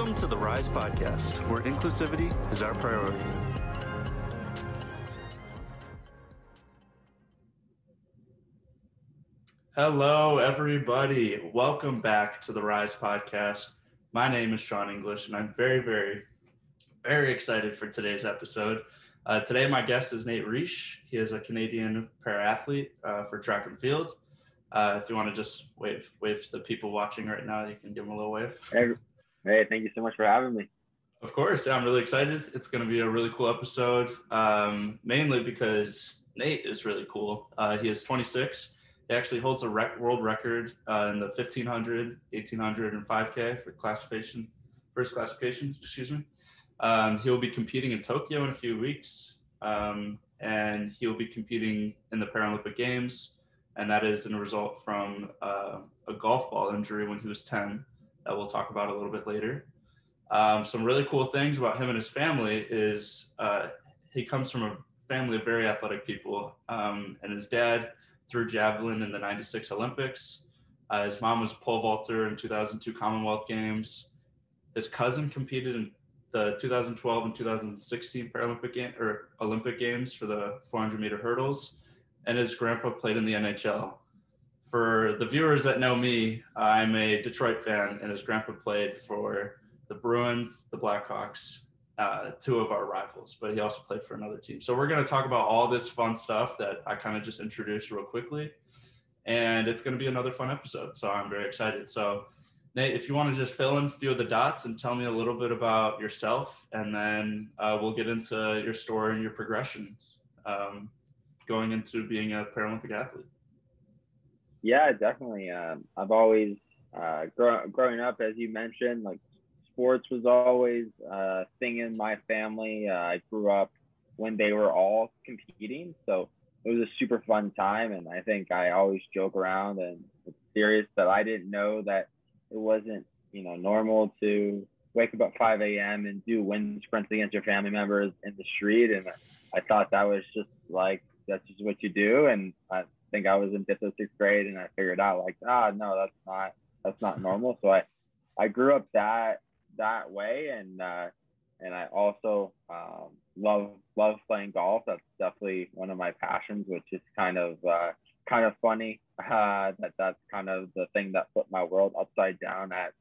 Welcome to the RIISE podcast, where inclusivity is our priority. Hello, everybody. Welcome back to the RIISE podcast. My name is Sean English, and I'm very, very, very excited for today's episode. Today, my guest is Nate Riech. He is a Canadian para-athlete for track and field. If you want to just wave to the people watching right now, you can give them a little wave. Hey, thank you so much for having me. Of course, yeah, I'm really excited. It's going to be a really cool episode, mainly because Nate is really cool. He is 26. He actually holds a world record in the 1500, 1800, and 5K for first classification, He'll be competing in Tokyo in a few weeks, and he'll be competing in the Paralympic Games, and that is a result from a golf ball injury when he was 10 that we'll talk about a little bit later. Some really cool things about him and his family is he comes from a family of very athletic people, and his dad threw javelin in the 96 Olympics. His mom was a pole vaulter in 2002 Commonwealth Games. His cousin competed in the 2012 and 2016 Olympic Games for the 400-meter hurdles, and his grandpa played in the NHL. For the viewers that know me, I'm a Detroit fan, and his grandpa played for the Bruins, the Blackhawks, two of our rivals, but he also played for another team. So we're going to talk about all this fun stuff that I kind of just introduced real quickly, and it's going to be another fun episode, so I'm very excited. So Nate, if you want to just fill in a few of the dots and tell me a little bit about yourself, and then we'll get into your story and your progression going into being a Paralympic athlete. Yeah, definitely. I've always, growing up, as you mentioned, like sports was always a thing in my family. I grew up when they were all competing, so it was a super fun time. And I think I always joke around and it's serious that I didn't know that it wasn't, normal to wake up at 5 a.m. and do wind sprints against your family members in the street. And I thought that was just like, that's just what you do. And I think I was in 5th or 6th grade and I figured out like, no, that's not normal. So I grew up that way. And I also love playing golf. That's definitely one of my passions, which is kind of funny that's kind of the thing that put my world upside down at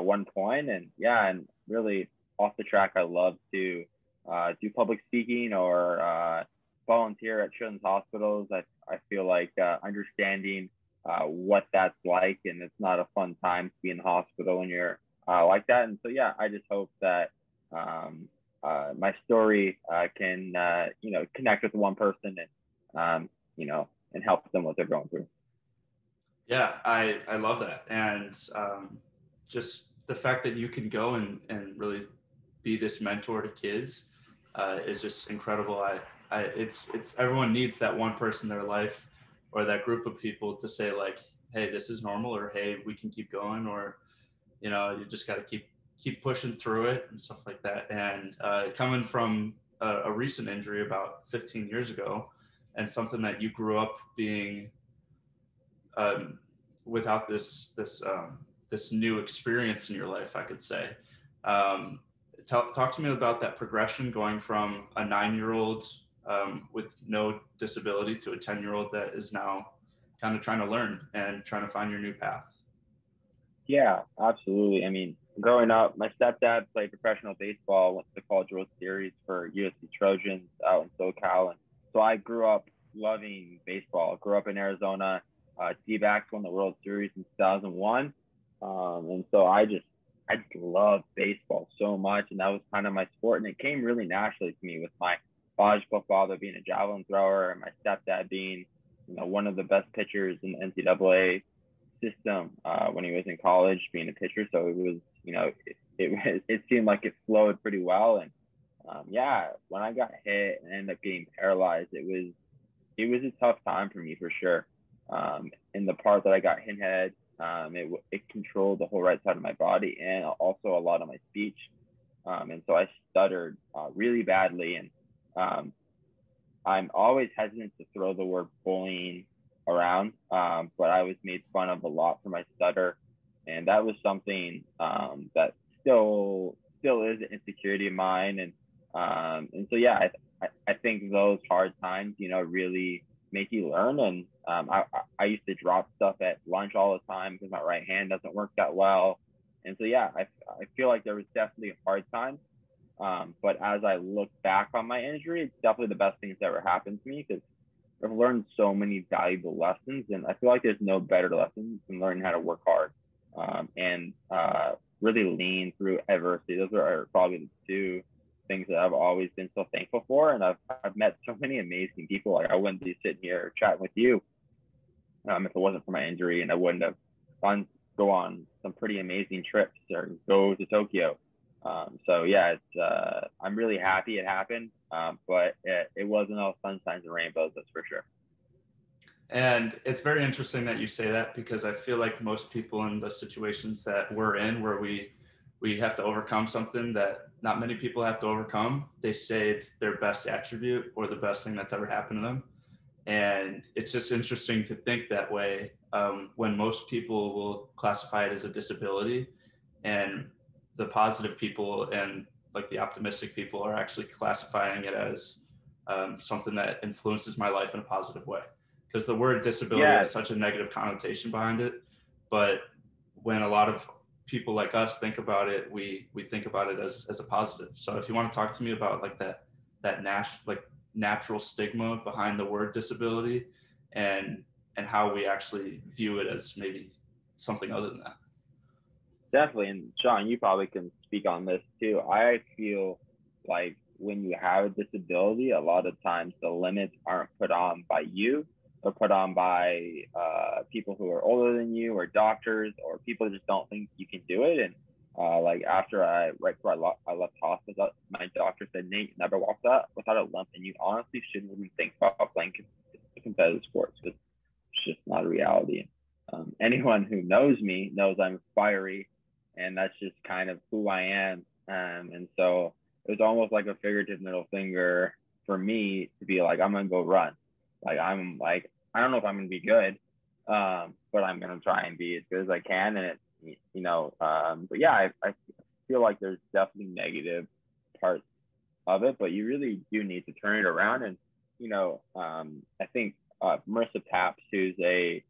one point. And really off the track, I love to do public speaking or volunteer at children's hospitals. I feel like understanding what that's like, and it's not a fun time to be in the hospital when you're like that. And so I just hope that my story can connect with one person and help them what they're going through. Yeah, I love that. And just the fact that you can go and really be this mentor to kids is just incredible. It's everyone needs that one person in their life or that group of people to say like, hey, this is normal, or hey, we can keep going, or you just got to keep pushing through it and stuff like that. And coming from a recent injury about 15 years ago, and something that you grew up being without this new experience in your life, I could say. Talk to me about that progression going from a 9-year-old with no disability to a 10-year-old that is now kind of trying to learn and trying to find your new path. Yeah, absolutely. I mean, growing up, my stepdad played professional baseball, went to the College World Series for USC Trojans out in SoCal. And so I grew up loving baseball. Grew up in Arizona. D-backs won the World Series in 2001. And so I love baseball so much. And that was kind of my sport. And it came really naturally to me with my biological father being a javelin thrower and my stepdad being, one of the best pitchers in the NCAA system when he was in college being a pitcher. So it was, it seemed like it flowed pretty well. And when I got hit and ended up getting paralyzed, it was a tough time for me for sure. In the part that I got hit head, it controlled the whole right side of my body and also a lot of my speech. And so I stuttered really badly. And I'm always hesitant to throw the word bullying around, but I was made fun of a lot for my stutter. And that was something that still is an insecurity of mine. And so, yeah, I think those hard times, really make you learn. And I used to drop stuff at lunch all the time because my right hand doesn't work that well. And so, yeah, I feel like there was definitely a hard time. But as I look back on my injury, it's definitely the best thing that's ever happened to me, because I've learned so many valuable lessons. And I feel like there's no better lesson than learning how to work hard, and really lean through adversity. Those are probably the two things that I've always been so thankful for. And I've met so many amazing people. Like, I wouldn't be sitting here chatting with you if it wasn't for my injury, and I wouldn't have go on some pretty amazing trips or go to Tokyo. So yeah, I'm really happy it happened, but it wasn't all sunshines and rainbows, that's for sure. And it's very interesting that you say that, because I feel like most people in the situations that we're in, where we have to overcome something that not many people have to overcome, they say it's their best attribute or the best thing that's ever happened to them. And it's just interesting to think that way, when most people will classify it as a disability, and the positive people and like the optimistic people are actually classifying it as something that influences my life in a positive way. Because the word disability has such a negative connotation behind it. But when a lot of people like us think about it, we think about it as a positive. So if you want to talk to me about like that natural stigma behind the word disability, and how we actually view it as maybe something other than that. Definitely. And Sean, you probably can speak on this too. I feel like when you have a disability, a lot of times the limits aren't put on by you, they're put on by people who are older than you, or doctors, or people just don't think you can do it. And right before I left hospital, my doctor said, "Nate, you never walked out without a limp, and you honestly shouldn't even think about playing competitive sports, because it's just not a reality." Anyone who knows me knows I'm fiery, and that's just kind of who I am. And so it was almost like a figurative middle finger for me to be like, I'm gonna go run. I'm like, I don't know if I'm gonna be good, but I'm gonna try and be as good as I can. And but yeah, I feel like there's definitely negative parts of it, but you really do need to turn it around. And I think Marissa Taps, who's a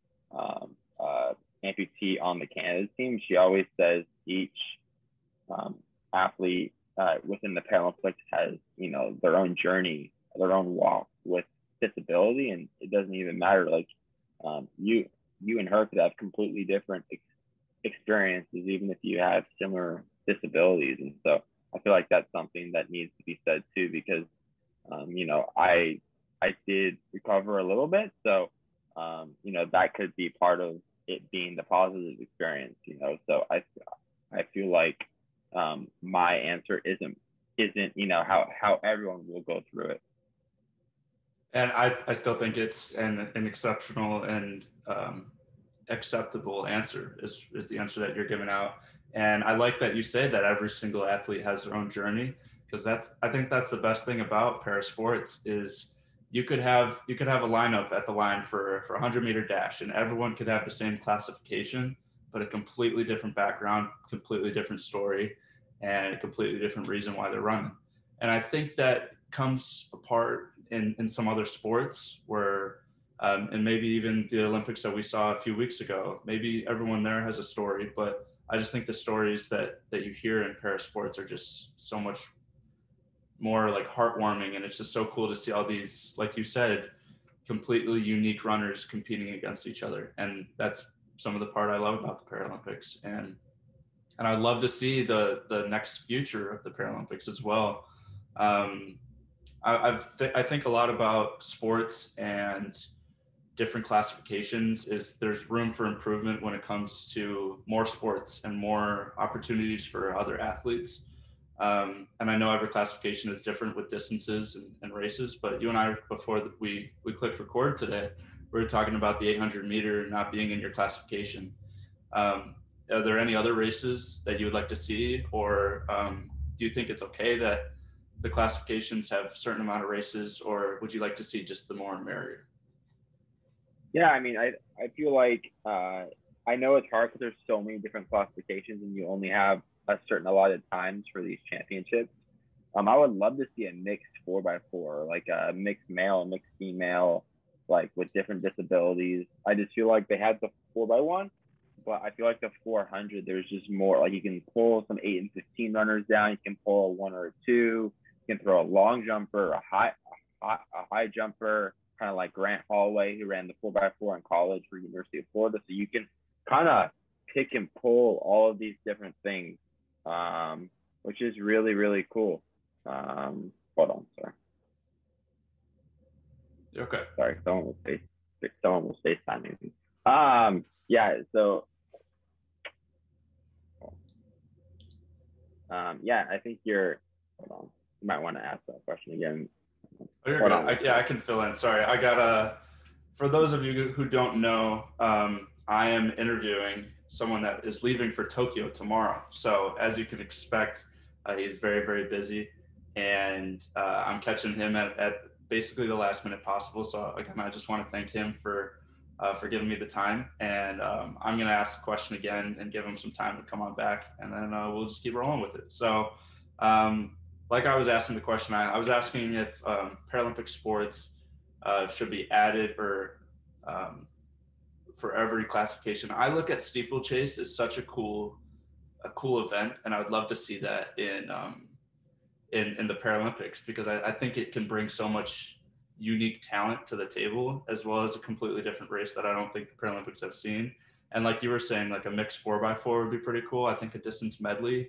amputee on the Canada team, she always says each athlete within the Paralympics has their own journey, their own walk with disability, and it doesn't even matter. Like you and her could have completely different experiences, even if you have similar disabilities. And so I feel like that's something that needs to be said too, because I did recover a little bit, so that could be part of it being the positive experience. So I feel like my answer isn't how everyone will go through it. And I still think it's an exceptional and acceptable answer is the answer that you're giving out. And I like that you say that every single athlete has their own journey, because I think that's the best thing about parasports is you could have a lineup at the line for a 100-meter dash, and everyone could have the same classification, but a completely different background, completely different story, and a completely different reason why they're running. And I think that comes apart in some other sports where, and maybe even the Olympics that we saw a few weeks ago, maybe everyone there has a story, but I just think the stories that you hear in parasports are just so much more like heartwarming. And it's just so cool to see all these, like you said, completely unique runners competing against each other. And that's some of the part I love about the Paralympics. And I'd love to see the next future of the Paralympics as well. I think a lot about sports and different classifications is there's room for improvement when it comes to more sports and more opportunities for other athletes. And I know every classification is different with distances and races, but you and I, before we clicked record today, we were talking about the 800 meter not being in your classification. Are there any other races that you would like to see, or do you think it's okay that the classifications have a certain amount of races, or would you like to see just the more merrier? Yeah, I mean, I feel like I know it's hard because there's so many different classifications, and you only have a certain allotted times for these championships. I would love to see a mixed 4x4, like a mixed male, mixed female, like with different disabilities. I just feel like they had the 4x1, but I feel like the 400, there's just more. Like you can pull some 8 and 15 runners down. You can pull a 1 or a 2. You can throw a long jumper, a high jumper, kind of like Grant Holloway, who ran the 4x4 in college for University of Florida. So you can kind of pick and pull all of these different things, which is really, really cool. Hold on, sorry. Okay. Sorry, someone was FaceTiming me. Yeah, so yeah, I think hold on. You might want to ask that question again. Oh, you're good. I can fill in. Sorry, I got for those of you who don't know, I am interviewing someone that is leaving for Tokyo tomorrow. So as you can expect, he's very, very busy, and I'm catching him at basically the last minute possible. So again, I just want to thank him for giving me the time, and I'm going to ask the question again and give him some time to come on back, and then we'll just keep rolling with it. So like I was asking the question, I was asking if Paralympic sports should be added or for every classification. I look at steeplechase as such a cool event, and I would love to see that in the Paralympics, because I think it can bring so much unique talent to the table, as well as a completely different race that I don't think the Paralympics have seen. And like you were saying, like a mixed 4x4 would be pretty cool. I think a distance medley,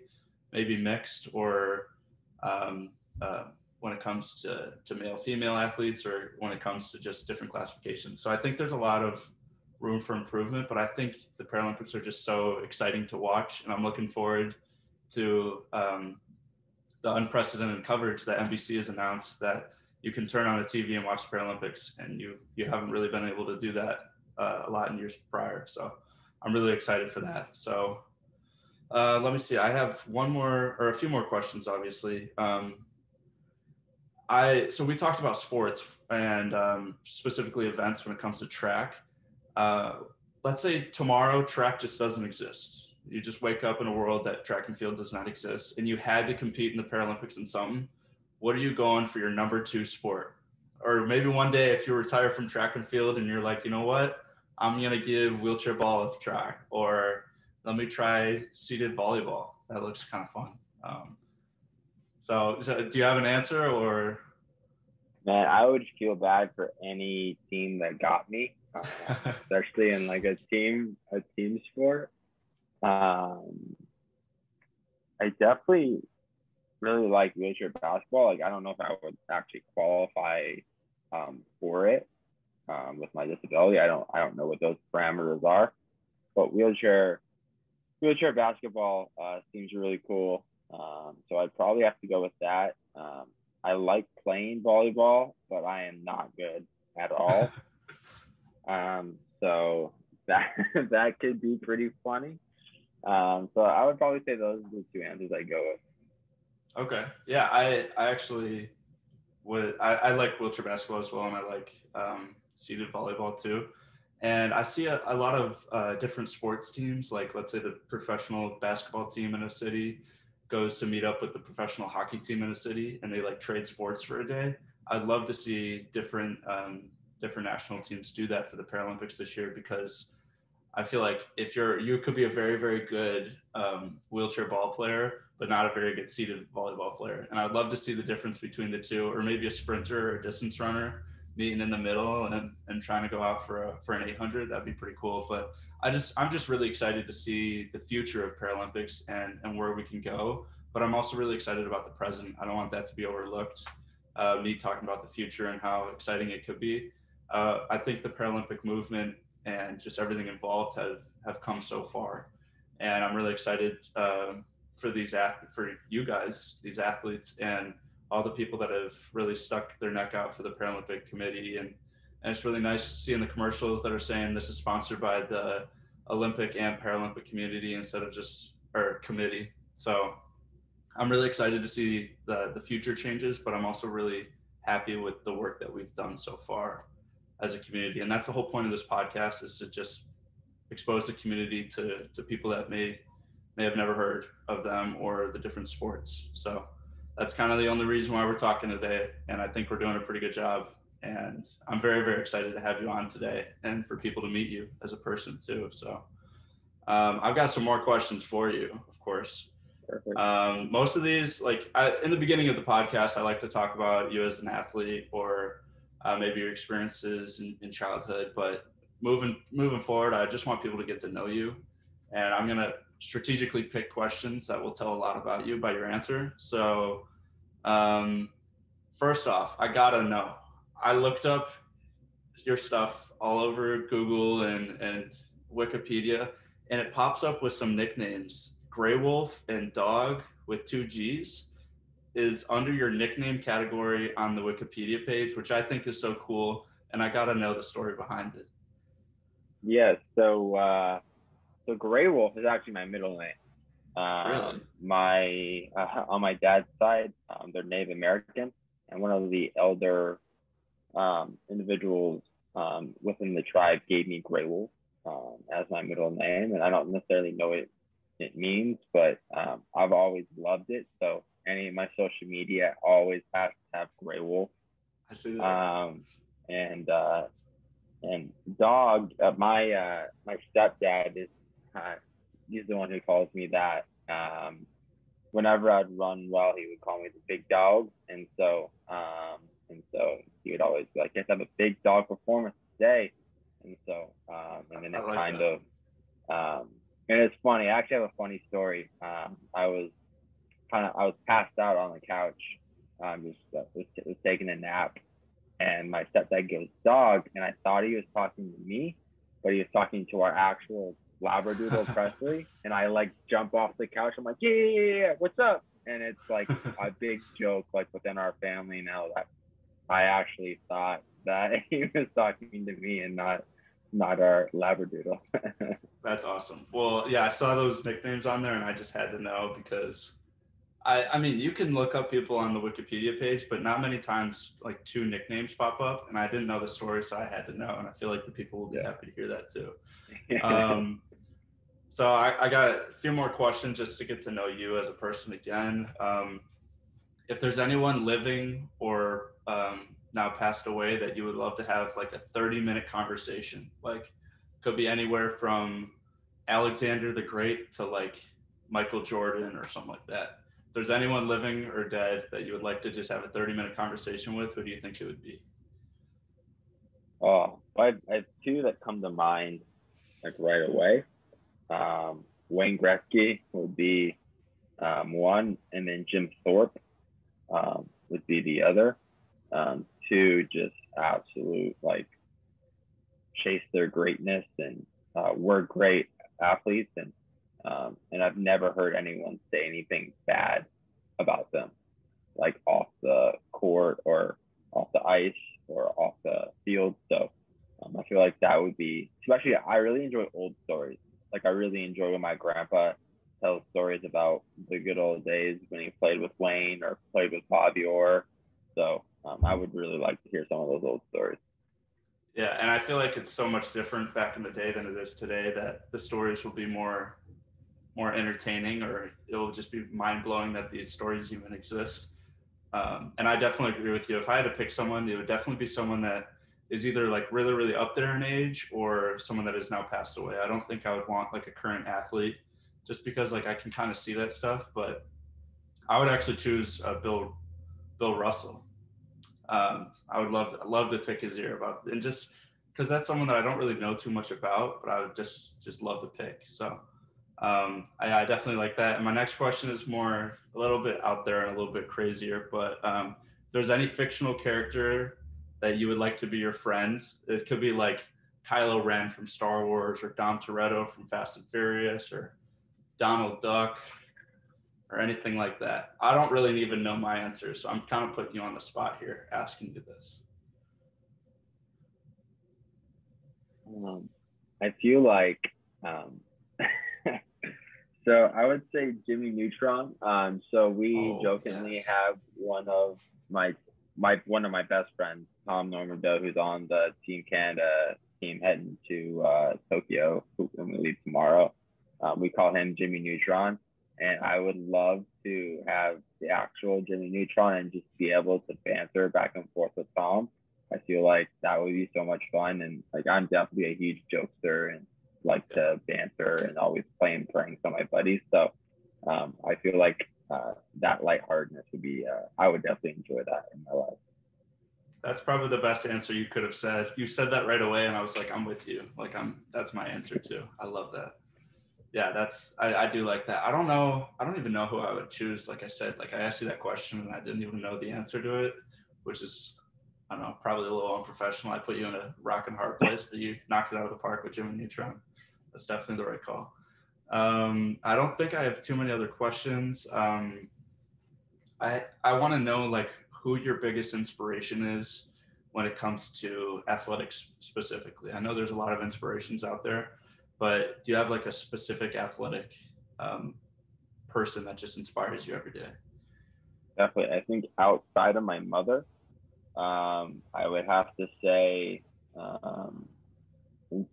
maybe mixed, or when it comes to male female athletes, or when it comes to just different classifications. So I think there's a lot of room for improvement, but I think the Paralympics are just so exciting to watch, and I'm looking forward to the unprecedented coverage that NBC has announced, that you can turn on a TV and watch the Paralympics, and you haven't really been able to do that a lot in years prior. So I'm really excited for that. So let me see. I have one more, or a few more questions, obviously. So we talked about sports and specifically events when it comes to track. Let's say tomorrow track just doesn't exist. You just wake up in a world that track and field does not exist, and you had to compete in the Paralympics in something. What are you going for your number 2 sport? Or maybe one day, if you retire from track and field and you're like, you know what, I'm going to give wheelchair ball a try, or let me try seated volleyball. That looks kind of fun. So do you have an answer, or? Man, I would feel bad for any team that got me, especially in like a team sport. I definitely really like wheelchair basketball. Like, I don't know if I would actually qualify for it with my disability. I don't know what those parameters are, but wheelchair basketball seems really cool. So I'd probably have to go with that. I like playing volleyball, but I am not good at all. So that could be pretty funny. So I would probably say those are the 2 answers I go with. Okay. Yeah, I actually I like wheelchair basketball as well, and I like seated volleyball too. And I see a lot of different sports teams, like let's say the professional basketball team in a city goes to meet up with the professional hockey team in a city, and they like trade sports for a day. I'd love to see different national teams do that for the Paralympics this year, because I feel like if you could be a very, very good wheelchair ball player, but not a very good seated volleyball player. And I'd love to see the difference between the two, or maybe a sprinter or a distance runner meeting in the middle and trying to go out for an 800. That'd be pretty cool. But I'm just really excited to see the future of Paralympics and where we can go. But I'm also really excited about the present. I don't want that to be overlooked. Me talking about the future and how exciting it could be. I think the Paralympic movement and just everything involved have come so far, and I'm really excited for you guys, these athletes, and all the people that have really stuck their neck out for the Paralympic committee, and it's really nice seeing the commercials that are saying this is sponsored by the Olympic and Paralympic community instead of just committee. So I'm really excited to see the future changes, but I'm also really happy with the work that we've done so far as a community. And that's the whole point of this podcast, is to just expose the community to people that may may have never heard of them or the different sports. So that's kind of the only reason why we're talking today. And I think we're doing a pretty good job. And I'm very, very excited to have you on today and for people to meet you as a person too. So I've got some more questions for you, of course. Perfect. Most of these, like in the beginning of the podcast, I like to talk about you as an athlete or maybe your experiences in childhood. But moving forward, I just want people to get to know you. And I'm going to strategically pick questions that will tell a lot about you by your answer. So first off, I got to know. I looked up your stuff all over Google and Wikipedia, and it pops up with some nicknames. Gray Wolf and Dog with 2 G's is under your nickname category on the Wikipedia page, which I think is so cool. And I got to know the story behind it. Yeah. So Gray Wolf is actually my middle name. Really? On my dad's side, they're Native American, and one of the elder individuals within the tribe gave me Gray Wolf as my middle name, and I don't necessarily know what it means, but I've always loved it. So any of my social media always has to have Gray Wolf. I see that. And Dog, my stepdad is he's the one who calls me that. Whenever I'd run well, he would call me the big dog, and so he would always be like, "Let's have a big dog performance today." And so and then it kind of and it's funny. I actually have a funny story. I was passed out on the couch, was taking a nap, and my stepdad goes, "Dog," and I thought he was talking to me, but he was talking to our actual Labradoodle Presley, and I like jump off the couch. I'm like, yeah, what's up? And it's like a big joke like within our family now that I actually thought that he was talking to me and not our Labradoodle. That's awesome. Well, yeah, I saw those nicknames on there and I just had to know because I mean, you can look up people on the Wikipedia page, but not many times like 2 nicknames pop up, and I didn't know the story, so I had to know, and I feel like the people will be happy to hear that too. So I got a few more questions just to get to know you as a person again. If there's anyone living or now passed away that you would love to have like a 30-minute conversation, like could be anywhere from Alexander the Great to like Michael Jordan or something like that. If there's anyone living or dead that you would like to just have a 30-minute conversation with, who do you think it would be? Oh, I have 2 that come to mind like right away. Wayne Gretzky would be one, and then Jim Thorpe would be the other. 2 just absolute like chase their greatness and were great athletes, and I've never heard anyone say anything bad about them, like off the court or off the ice or off the field. So I feel like that would be, especially I really enjoy old stories. Like I really enjoy when my grandpa tells stories about the good old days when he played with Wayne or played with Bobby Orr. So I would really like to hear some of those old stories. Yeah, and I feel like it's so much different back in the day than it is today, that the stories will be more entertaining, or it will just be mind-blowing that these stories even exist. And I definitely agree with you. If I had to pick someone, it would definitely be someone that is either like really, really up there in age or someone that has now passed away. I don't think I would want like a current athlete just because like I can kind of see that stuff, but I would actually choose Bill Russell. I would love to pick his ear about, and just because that's someone that I don't really know too much about, but I would just love to pick. So I definitely like that. And my next question is more a little bit out there and a little bit crazier, but if there's any fictional character that you would like to be your friend, it could be like Kylo Ren from Star Wars, or Dom Toretto from Fast and Furious, or Donald Duck, or anything like that. I don't really even know my answers, so I'm kind of putting you on the spot here, asking you this. I feel like so I would say Jimmy Neutron. So we jokingly have one of my best friends, Tom Normanville, who's on the Team Canada team heading to Tokyo when we leave tomorrow. We call him Jimmy Neutron. And I would love to have the actual Jimmy Neutron and just be able to banter back and forth with Tom. I feel like that would be so much fun. And like, I'm definitely a huge jokester and like to banter and always playing pranks on my buddies. So I feel like that lightheartedness would be, I would definitely enjoy that in my life. That's probably the best answer you could have said. You said that right away, and I was like, I'm with you. Like, that's my answer too. I love that. Yeah, I do like that. I don't even know who I would choose. Like I said, like I asked you that question and I didn't even know the answer to it, which is, I don't know, probably a little unprofessional. I put you in a rock and hard place, but you knocked it out of the park with Jimmy Neutron. That's definitely the right call. I don't think I have too many other questions. I want to know like who your biggest inspiration is when it comes to athletics specifically. I know there's a lot of inspirations out there, but do you have like a specific athletic person that just inspires you every day? Definitely. I think outside of my mother, I would have to say,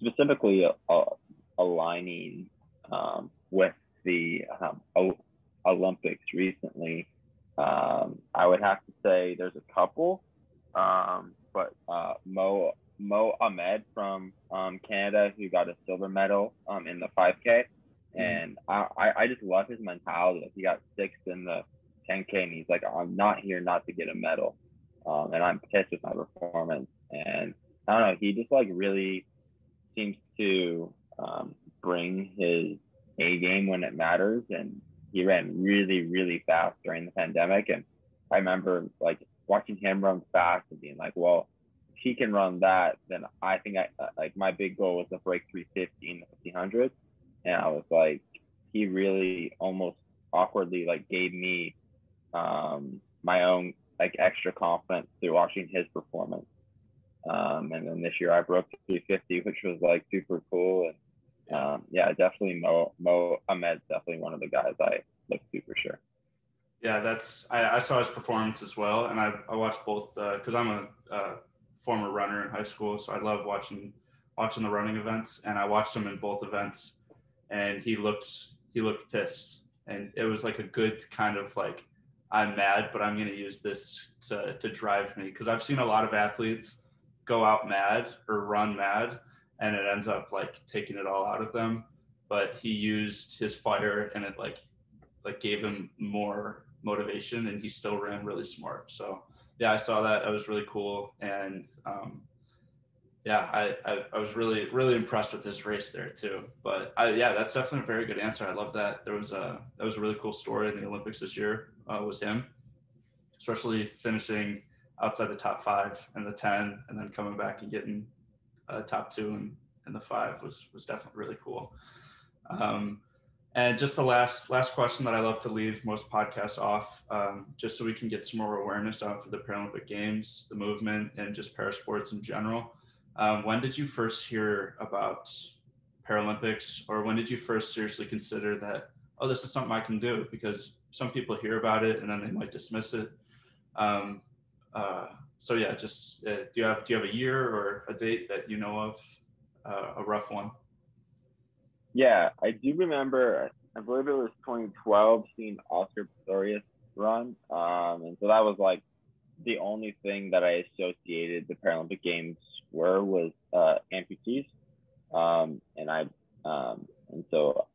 specifically aligning with the Olympics recently, I would have to say there's a couple, but Mo Ahmed from Canada, who got a silver medal in the 5K. And I just love his mentality. He got sixth in the 10K, and he's like, I'm not here not to get a medal. And I'm pissed with my performance. And I don't know, he just like really seems to bring his A game when it matters. And he ran really, really fast during the pandemic. And I remember like watching him run fast and being like, well, if he can run that, then I think like my big goal was to break 350 in the 1500. And I was like, he really almost awkwardly like gave me my own like extra confidence through watching his performance. And then this year I broke 350, which was like super cool. And yeah, definitely Mo Ahmed's definitely one of the guys I look to for sure. Yeah, I saw his performance as well, and I watched both because I'm a former runner in high school, so I love watching the running events, and I watched him in both events, and he looked pissed, and it was like a good kind of like, I'm mad, but I'm going to use this to drive me, because I've seen a lot of athletes go out mad or run mad, and it ends up like taking it all out of them. But he used his fire, and it like gave him more motivation, and he still ran really smart. So yeah, I saw that. That was really cool. And yeah, I was really, really impressed with his race there too. But yeah, that's definitely a very good answer. I love that. That was a really cool story in the Olympics this year, was him, especially finishing outside the top 5 and the 10, and then coming back and getting top 2 in the 5 was definitely really cool. And just the last question that I love to leave most podcasts off, just so we can get some more awareness out for the Paralympic Games, the movement, and just parasports in general. When did you first hear about Paralympics, or when did you first seriously consider that, oh, this is something I can do? Because some people hear about it and then they might dismiss it. So yeah, just do you have a year or a date that you know of, a rough one? Yeah, I do remember, I believe it was 2012, seeing Oscar Pistorius run. And so that was like the only thing that I associated the Paralympic Games was amputees. And so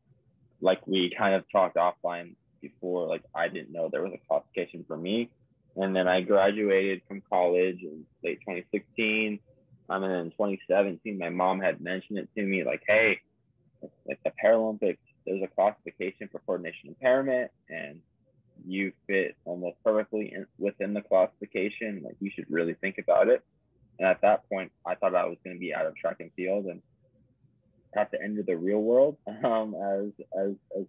like we kind of talked offline before, like I didn't know there was a classification for me. And then I graduated from college in late 2016. And then in 2017, my mom had mentioned it to me like, hey, like the Paralympics, there's a classification for coordination impairment, and you fit almost perfectly within the classification. Like you should really think about it. And at that point, I thought I was going to be out of track and field and have to enter the real world, as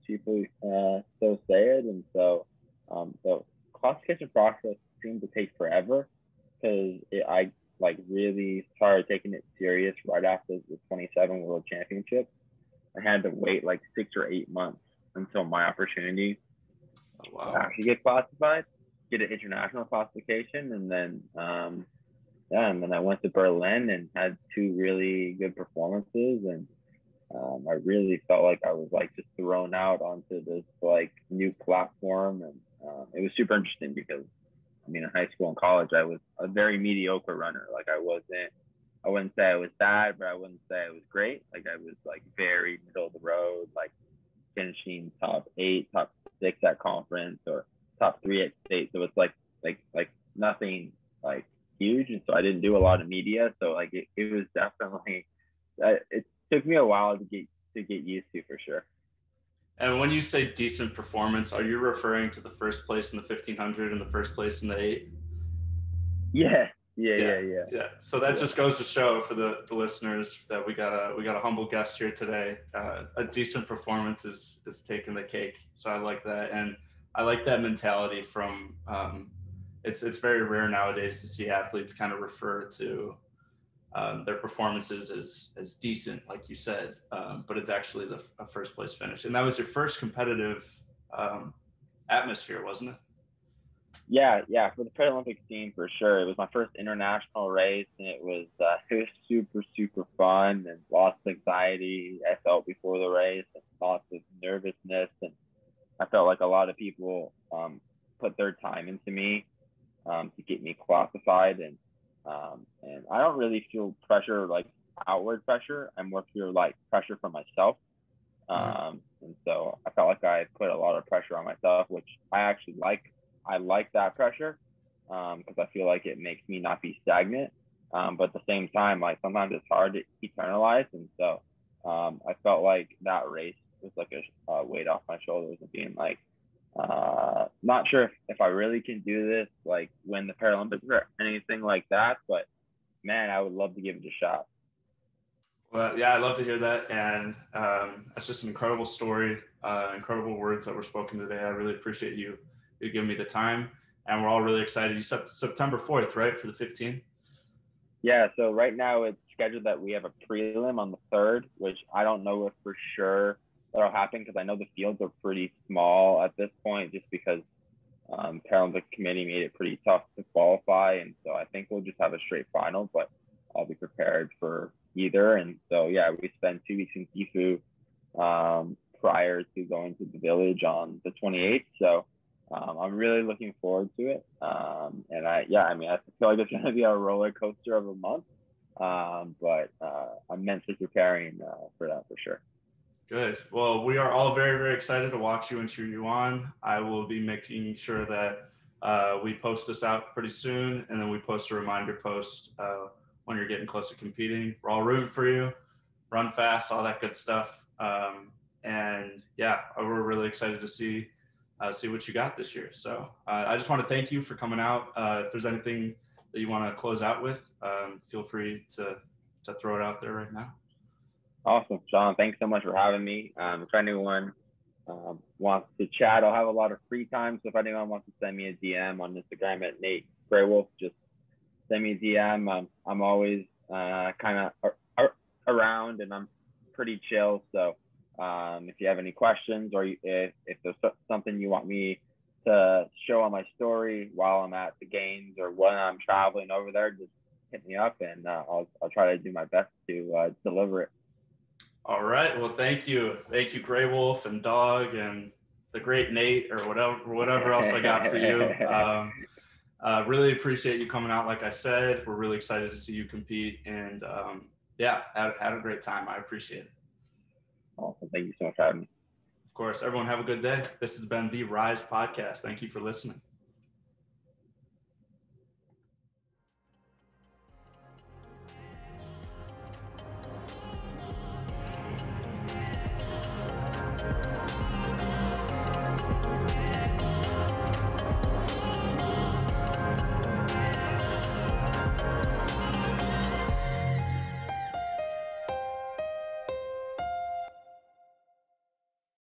people so say it. And so the classification process seemed to take forever, because I like really started taking it serious right after the 27 World Championships. I had to wait like 6 or 8 months until my opportunity to actually get classified, get an international classification. And then, and then I went to Berlin and had 2 really good performances. And I really felt like I was like just thrown out onto this like new platform, and it was super interesting because I mean, in high school and college, I was a very mediocre runner. Like I wouldn't say I was bad, but I wouldn't say I was great. Like I was like very middle of the road, like finishing top 8, top 6 at conference or top 3 at state. So it's like nothing like huge. And so I didn't do a lot of media. So like it was definitely, it took me a while to get used to, for sure. And when you say decent performance, are you referring to the first place in the 1500 and the first place in the 8? Yeah. Yeah. So that just goes to show for the listeners that we got a humble guest here today. A decent performance is taking the cake. So I like that, and I like that mentality from. It's very rare nowadays to see athletes kind of refer to their performances as decent, like you said, but it's actually the first place finish. And that was your first competitive atmosphere, wasn't it? Yeah, for the Paralympic scene, for sure. It was my first international race, and it was super fun, and lots of anxiety I felt before the race, and lots of nervousness, and I felt like a lot of people put their time into me to get me classified, and I don't really feel pressure, like outward pressure. I more feel like pressure from myself. And so I felt like I put a lot of pressure on myself, which I actually like. I like that pressure because I feel like it makes me not be stagnant. But at the same time, like sometimes it's hard to eternalize. And so I felt like that race was like a weight off my shoulders and being like, not sure if I really can do this, like win the Paralympics or anything like that. But man, I would love to give it a shot. Well, yeah, I'd love to hear that. And that's just an incredible story, incredible words that were spoken today. I really appreciate you giving me the time. And we're all really excited. You said September 4th, right, for the 15? Yeah, so right now it's scheduled that we have a prelim on the 3rd, which I don't know if for sure that'll happen because I know the fields are pretty small at this point just because Paralympic committee made it pretty tough to qualify. And so I think we'll just have a straight final, but I'll be prepared for either. And so, yeah, we spent 2 weeks in Gifu prior to going to the village on the 28th. So I'm really looking forward to it. And I feel like it's going to be a roller coaster of a month. But I'm mentally preparing for that for sure. Good. Well, we are all very, very excited to watch you and cheer you on. I will be making sure that we post this out pretty soon, and then we post a reminder post when you're getting close to competing. We're all rooting for you. Run fast, all that good stuff. And yeah, we're really excited to see what you got this year. So I just want to thank you for coming out. If there's anything that you want to close out with, feel free to throw it out there right now. Awesome, Sean. Thanks so much for having me. If anyone wants to chat, I'll have a lot of free time. So if anyone wants to send me a DM on Instagram at Nate Riech, just send me a DM. I'm always kind of around, and I'm pretty chill. So if you have any questions, or if there's something you want me to show on my story while I'm at the games or when I'm traveling over there, just hit me up, and I'll try to do my best to deliver it. All right. Well, thank you, Grey Wolf and Dog and the great Nate, or whatever else I got for you. Really appreciate you coming out. Like I said, we're really excited to see you compete, and yeah, had a great time. I appreciate it. Awesome. Thank you so much for having me. Of course. Everyone have a good day. This has been the RIISE podcast. Thank you for listening.